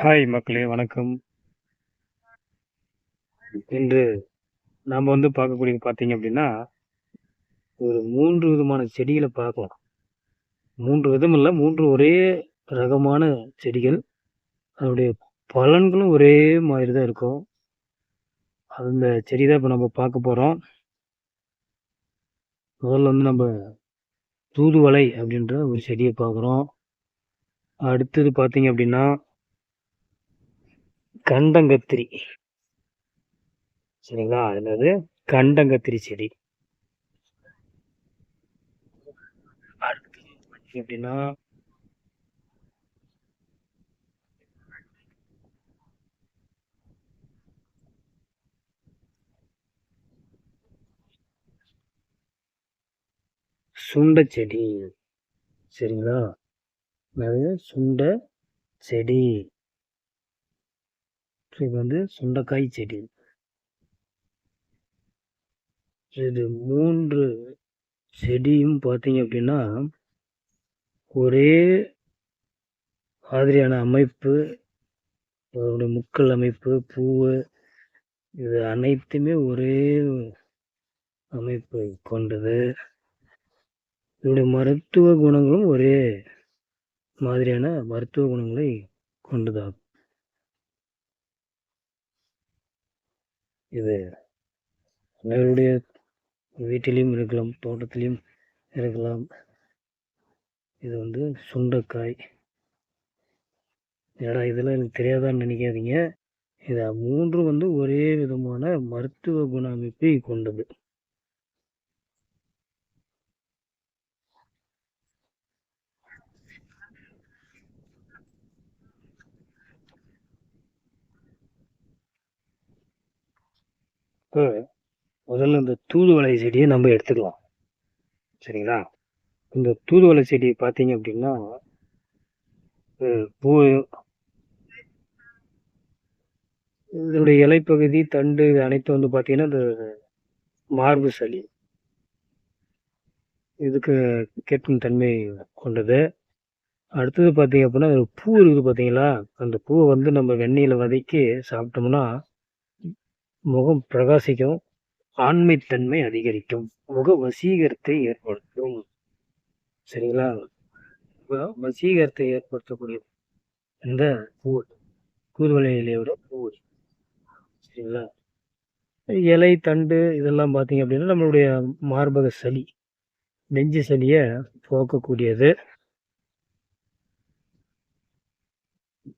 Hi மக்களே, வணக்கம். இன்று நாம பார்க்கக்கூடியது பார்த்தீங்க அப்படின்னா, ஒரு 3 விதமான செடிகள பார்க்கலாம். 3 விதம் இல்ல, 3 ஒரே ரகமான செடிகள். அதனுடைய பலன்களும் ஒரே மாதிரி தான் இருக்கும். அந்த செடி தான் இப்ப நம்ம பார்க்க போறோம். முதல்ல நம்ம தூதுவளை அப்படின்ற ஒரு செடிய பார்க்குறோம். அடுத்தது பார்த்தீங்க அப்படின்னா, கண்டங்கத்திரி. சரிங்களா? என்னது? கண்டங்கத்திரி செடி. அடுத்தது பார்த்தீங்க அப்படின்னா, சுண்ட செடி. சரிங்களா? என்னது? சுண்ட செடி. இது சுண்டைக்காய் செடி. இது 3 செடியும் பார்த்தீங்க அப்படின்னா, ஒரே மாதிரியான அமைப்பு, அதோட முட்கள் அமைப்பு, பூவு இது அனைத்துமே ஒரே அமைப்பை கொண்டது. இதனுடைய மருத்துவ குணங்களும் ஒரே மாதிரியான மருத்துவ குணங்களை கொண்டதாகும். இது அனைவருடைய வீட்டிலும் இருக்கலாம், தோட்டத்திலும் இருக்கலாம். இது சுண்டைக்காய். ஏடா இதெல்லாம் எனக்கு தெரியாதான்னு நினைக்காதீங்க. இது 3 ஒரே விதமான மருத்துவ குண அமைப்பை கொண்டது. இப்போ முதல்ல இந்த தூதுவளை செடியை நம்ம எடுத்துக்கலாம். சரிங்களா? இந்த தூதுவளை செடி பார்த்தீங்க அப்படின்னா, பூ இதனுடைய இலைப்பகுதி, தண்டு இது அனைத்தும் பார்த்தீங்கன்னா, இந்த மார்பு சளி இதுக்கு கேட்கும் தன்மை கொண்டது. அடுத்தது பார்த்தீங்க அப்படின்னா, ஒரு பூ இருக்குது பார்த்தீங்களா? அந்த பூவை நம்ம வெந்நீரில் வதக்கி சாப்பிட்டோம்னா முகம் பிரகாசிக்கும், ஆண்மைத்தன்மை அதிகரிக்கும், முக வசீகரத்தை ஏற்படுத்தும். சரிங்களா? வசீகரத்தை ஏற்படுத்தக்கூடிய இந்த பூ, தூதுவளை இலையோட பூ. சரிங்களா? இலை, தண்டு இதெல்லாம் பார்த்தீங்க அப்படின்னா, நம்மளுடைய மார்பக சளி, நெஞ்சு சளியை போக்கக்கூடியது.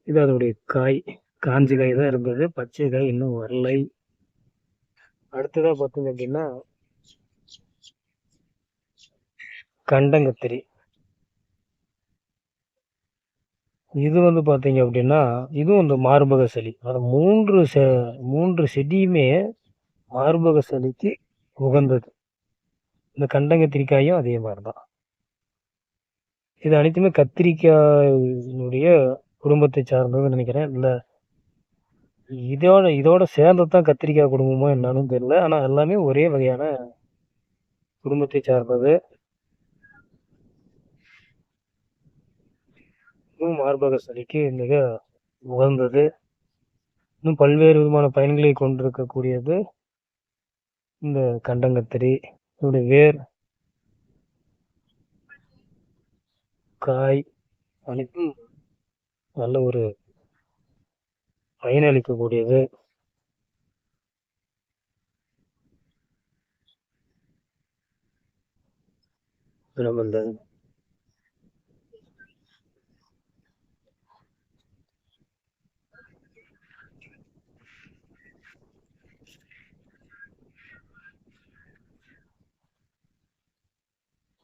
இது அதனுடைய காய். காஞ்ச காய் தான் இருந்தது, பச்சை காய் இன்னும் வரலை. அடுத்ததா பார்த்தீங்க அப்படின்னா, கண்டங்கத்திரி. இது பார்த்தீங்க அப்படின்னா, இதுவும் இந்த மார்பக சளி. அது 3 செடியுமே மார்பக சளிக்கு உகந்தது. இந்த கண்டங்கத்திரிக்காயும் அதே மாதிரி தான். இது அனைத்துமே கத்திரிக்காயினுடைய குடும்பத்தை சார்ந்ததுன்னு நினைக்கிறேன். இல்லை, இதோட சேர்ந்தது தான் கத்திரிக்காய் குடும்பமா என்னன்னு தெரியல. ஆனால் எல்லாமே ஒரே வகையான குடும்பத்தை சார்ந்தது. இதுவும் மார்பக சளிக்கு மிக உகந்தது. இன்னும் பல்வேறு விதமான பயன்களை கொண்டிருக்கக்கூடியது இந்த கண்டங்கத்திரி. இதனுடைய வேர், காய் அனைத்தும் நல்ல ஒரு பயனளிக்கக்கூடியது. நம்ம இந்த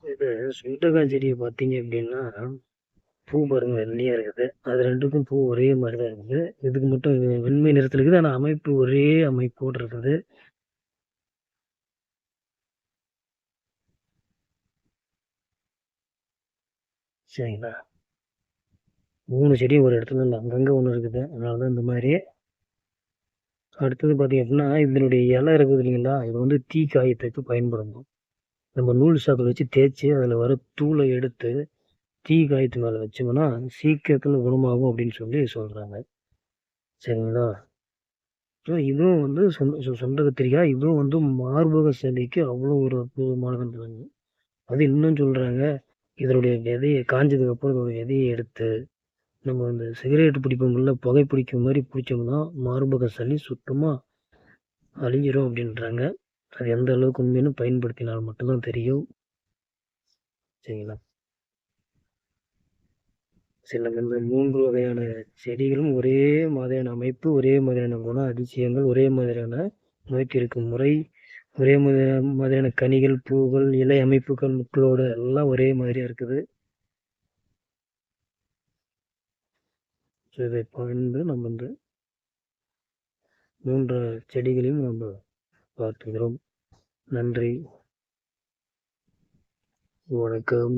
இது சுண்டக்காய் செடியை பார்த்தீங்க அப்படின்னா, பூ பாருங்க வெள்ளையா இருக்குது. அது ரெண்டுக்கும் பூ ஒரே மாதிரி தான் இருக்குது. இதுக்கு மட்டும் வெண்மை நிறத்தில் இருக்குது, ஆனால் அமைப்பு ஒரே அமைப்போடு இருக்குது. சரிங்களா? 3 செடியும் ஒரு இடத்துல இல்லை, அங்கங்கே ஒன்று இருக்குது. அதனால தான் இந்த மாதிரி. அடுத்தது பார்த்தீங்க அப்படின்னா, இதனுடைய இலை இருக்குது இல்லைங்களா? இது தீ காயத்துக்கு பயன்படும். நம்ம நூல் சாக்கு வச்சு தேய்ச்சி அதில் வர தூளை எடுத்து தீ காயத்து மேலே வச்சோம்னா சீக்கிரத்தில் குணமாகும் அப்படின்னு சொல்லி சொல்கிறாங்க. சரிங்களா? ஸோ இதுவும் வந்து சொந்த கத்திரிக்காய். இதுவும் வந்து மார்பக சளிக்கு அவ்வளோ ஒரு அற்புதமானதுன்றாங்க. அது இன்னும் சொல்றாங்க, இதனுடைய விதைய காஞ்சதுக்கப்புறம் இதோட விதைய எடுத்து, நம்ம இந்த சிகரெட் பிடிப்போம்ல, புகை பிடிக்கும் மாரி பிடிச்சோம்னா, மார்பக சளி சுத்தமா அழிஞ்சிரும் அப்படின்றாங்க. அது எந்த அளவுக்கு உண்மைன்னு பயன்படுத்தினால் மட்டும் தான் தெரியும். சரிங்களா? சரி, நம்ம இந்த 3 வகையான செடிகளும் ஒரே மாதிரியான அமைப்பு, ஒரே மாதிரியான குண அதிசயங்கள், ஒரே மாதிரியான நோக்கி இருக்கும் முறை, ஒரே மாதிரியான கனிகள், பூக்கள், இலை அமைப்புகள், முட்களோட எல்லாம் ஒரே மாதிரியா இருக்குது. ஸோ இதை பகிர்ந்து நம்ம வந்து 3 செடிகளையும் நம்ம பார்த்துக்கிறோம். நன்றி. வணக்கம்.